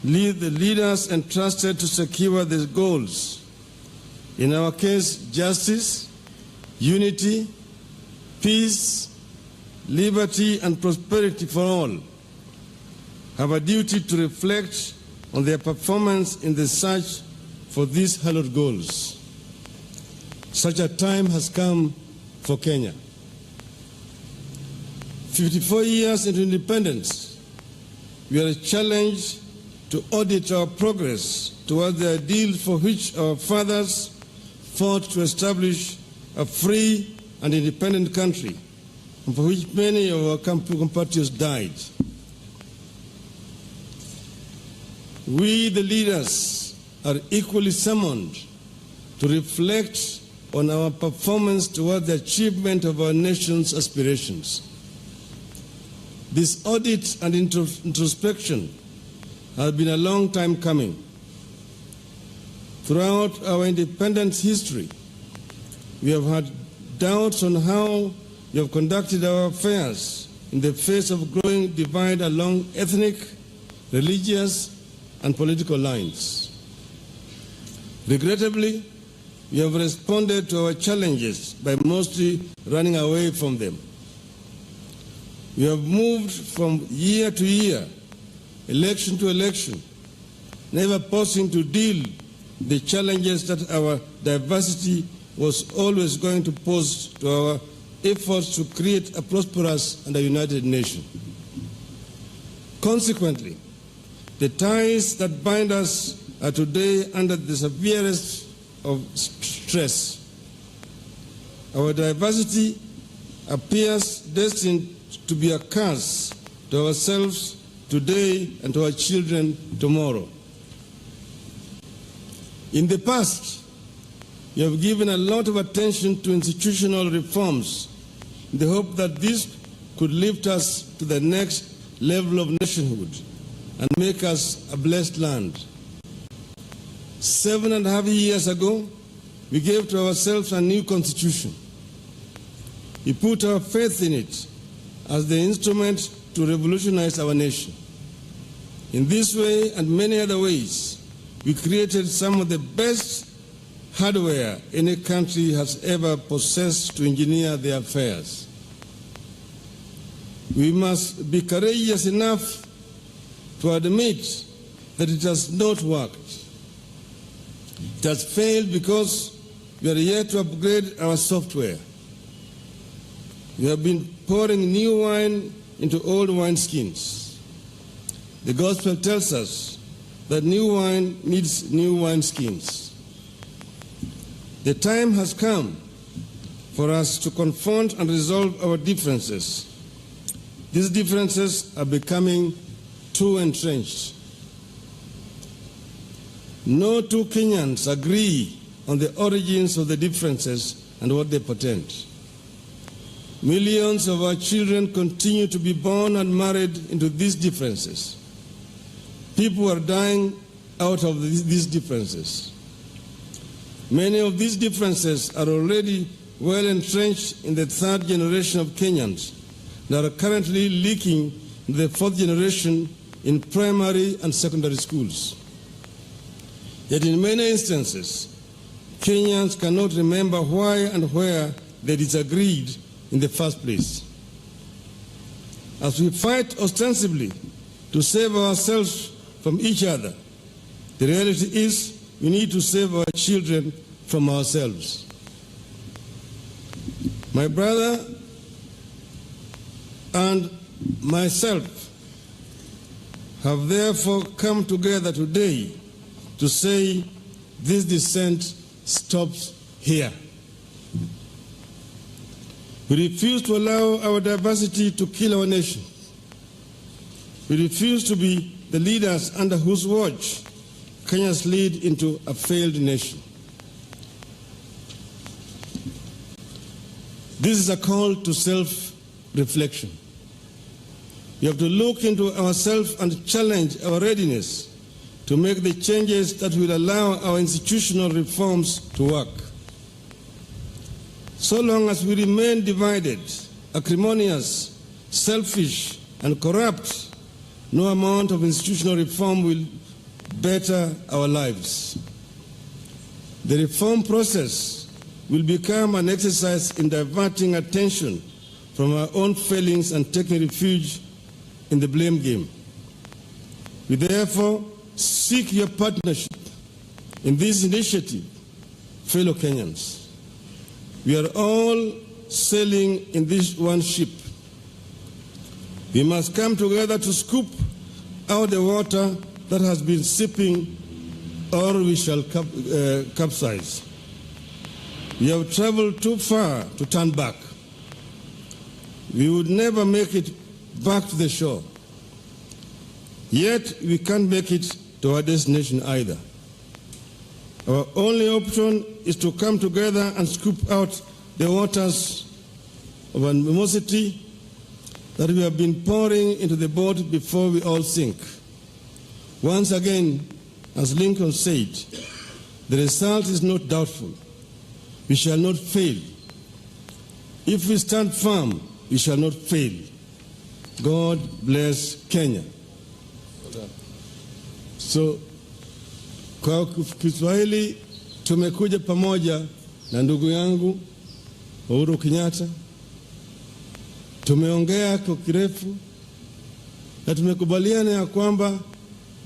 the leaders entrusted to secure the goals, in our case, justice, unity, peace, liberty, and prosperity for all, have a duty to reflect on their performance in the search for these hallowed goals. Such a time has come for Kenya. 54 years into independence, we are challenged to audit our progress towards the ideals for which our fathers fought to establish a free and independent country, and for which many of our compatriots died. We, the leaders, are equally summoned to reflect on our performance toward the achievement of our nation's aspirations. This audit and introspection has been a long time coming. Throughout our independence history, we have had doubts on how we have conducted our affairs in the face of growing divide along ethnic, religious, and political lines. Regrettably, we have responded to our challenges by mostly running away from them. We have moved from year to year, election to election, never pausing to deal with the challenges that our diversity was always going to pose to our efforts to create a prosperous and a united nation. Consequently, the ties that bind us are today under the severest of stress. Our diversity appears destined to be a curse to ourselves today and to our children tomorrow. In the past, we have given a lot of attention to institutional reforms in the hope that this could lift us to the next level of nationhood and make us a blessed land. 7.5 years ago, we gave to ourselves a new constitution. We put our faith in it as the instrument to revolutionize our nation. In this way and many other ways, we created some of the best hardware any country has ever possessed to engineer their affairs. We must be courageous enough to admit that it has not worked. It has failed because we are yet to upgrade our software. We have been pouring new wine into old wineskins. The gospel tells us that new wine needs new wineskins. The time has come for us to confront and resolve our differences. These differences are becoming too entrenched. No two Kenyans agree on the origins of the differences and what they portend. Millions of our children continue to be born and married into these differences. People are dying out of these differences. Many of these differences are already well entrenched in the third generation of Kenyans that are currently leaking into the fourth generation in primary and secondary schools. Yet in many instances, Kenyans cannot remember why and where they disagreed in the first place. As we fight ostensibly to save ourselves from each other, the reality is we need to save our children from ourselves. My brother and myself have therefore come together today to say this dissent stops here. We refuse to allow our diversity to kill our nation. We refuse to be the leaders under whose watch Kenya's lead into a failed nation. This is a call to self-reflection. We have to look into ourselves and challenge our readiness to make the changes that will allow our institutional reforms to work. So long as we remain divided, acrimonious, selfish, and corrupt, no amount of institutional reform better our lives. The reform process will become an exercise in diverting attention from our own failings and taking refuge in the blame game. We therefore seek your partnership in this initiative, fellow Kenyans. We are all sailing in this one ship. We must come together to scoop out the water that has been seeping, or we shall capsize. We have traveled too far to turn back. We would never make it back to the shore. Yet we can't make it to our destination either. Our only option is to come together and scoop out the waters of animosity that we have been pouring into the boat before we all sink. Once again, as Lincoln said, the result is not doubtful. We shall not fail. If we stand firm, we shall not fail. God bless Kenya. So, kwa Kiswahili tumekuja pamoja na ndugu yangu Uhuru Kenyatta. Tumeongea kwa kirefu na tumekubaliana ya kwamba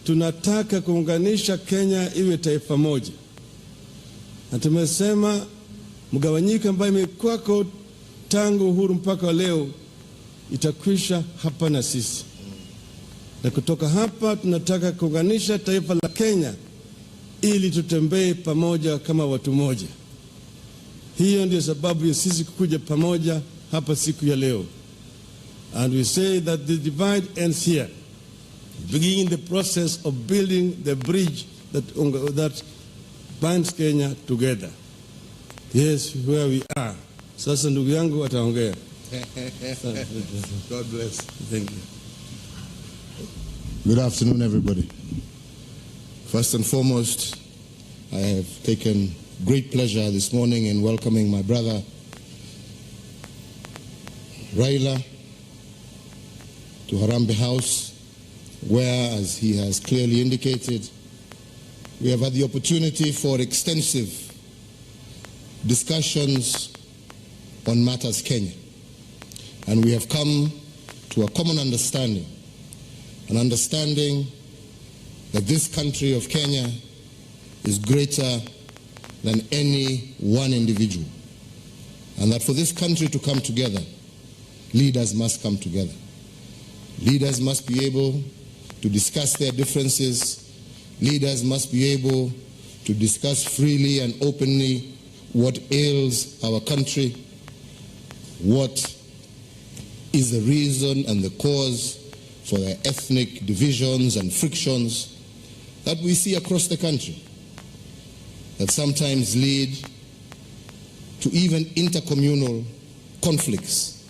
tunataka kuunganisha Kenya iwe taifa moja. Na tumesema mgawanyiko ambayo imekuwako tangu uhuru mpaka leo itakwisha hapa na sisi. Na kutoka hapa tunataka kuunganisha taifa la Kenya ili tutembee pamoja kama watu moja. Hiyo ndio sababu ya sisi kukuja pamoja hapa siku ya leo. And we say that the divide ends here, beginning the process of building the bridge that binds Kenya together. Yes, where we are. Sasa ndugu yangu ataongea. God bless. Thank you. Good afternoon, everybody. First and foremost, I have taken great pleasure this morning in welcoming my brother RAILA to Harambee House, where, as he has clearly indicated, we have had the opportunity for extensive discussions on matters Kenya. And we have come to a common understanding, an understanding that this country of Kenya is greater than any one individual. And that for this country to come together, leaders must come together. Leaders must be able to discuss their differences. Leaders must be able to discuss freely and openly what ails our country, what is the reason and the cause for the ethnic divisions and frictions that we see across the country, that sometimes lead to even intercommunal conflicts,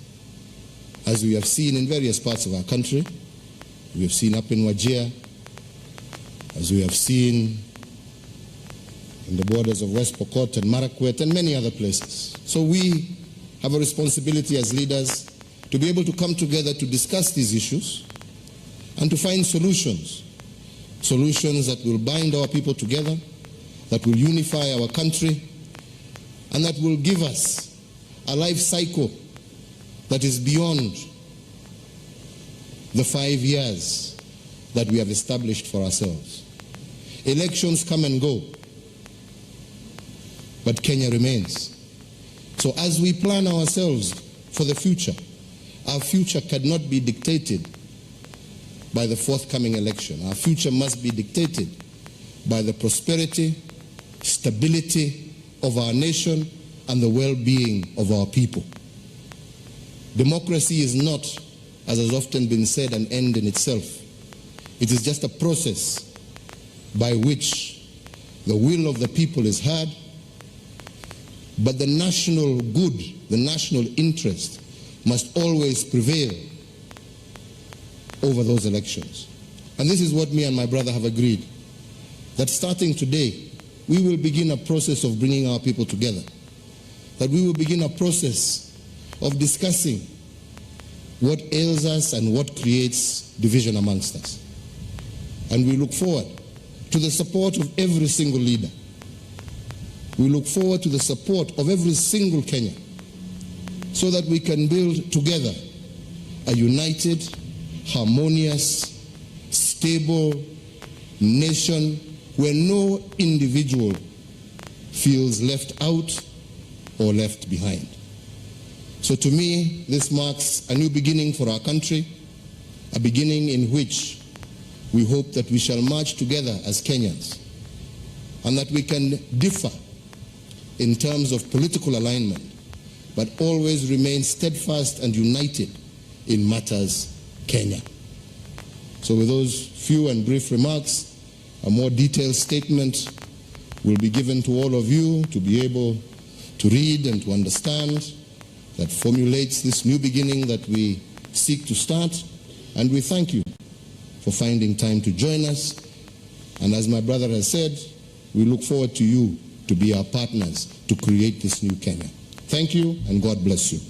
as we have seen in various parts of our country. We have seen up in Wajir, as we have seen in the borders of West Pokot and Marakwet and many other places. So we have a responsibility as leaders to be able to come together to discuss these issues and to find solutions that will bind our people together, that will unify our country, and that will give us a life cycle that is beyond the 5 years that we have established for ourselves. Elections come and go, but Kenya remains. So as we plan ourselves for the future, our future cannot be dictated by the forthcoming election. Our future must be dictated by the prosperity, stability of our nation and the well-being of our people. Democracy is not, as has often been said, an end in itself. It is just a process by which the will of the people is heard, but the national good, the national interest must always prevail over those elections. And this is what me and my brother have agreed, that starting today, we will begin a process of bringing our people together, that we will begin a process of discussing what ails us and what creates division amongst us. And we look forward to the support of every single leader. We look forward to the support of every single Kenyan so that we can build together a united, harmonious, stable nation where no individual feels left out or left behind. So to me, this marks a new beginning for our country, a beginning in which we hope that we shall march together as Kenyans and that we can differ in terms of political alignment, but always remain steadfast and united in matters Kenya. So with those few and brief remarks, a more detailed statement will be given to all of you to be able to read and to understand, that formulates this new beginning that we seek to start. And we thank you for finding time to join us. And as my brother has said, we look forward to you to be our partners to create this new Kenya. Thank you, and God bless you.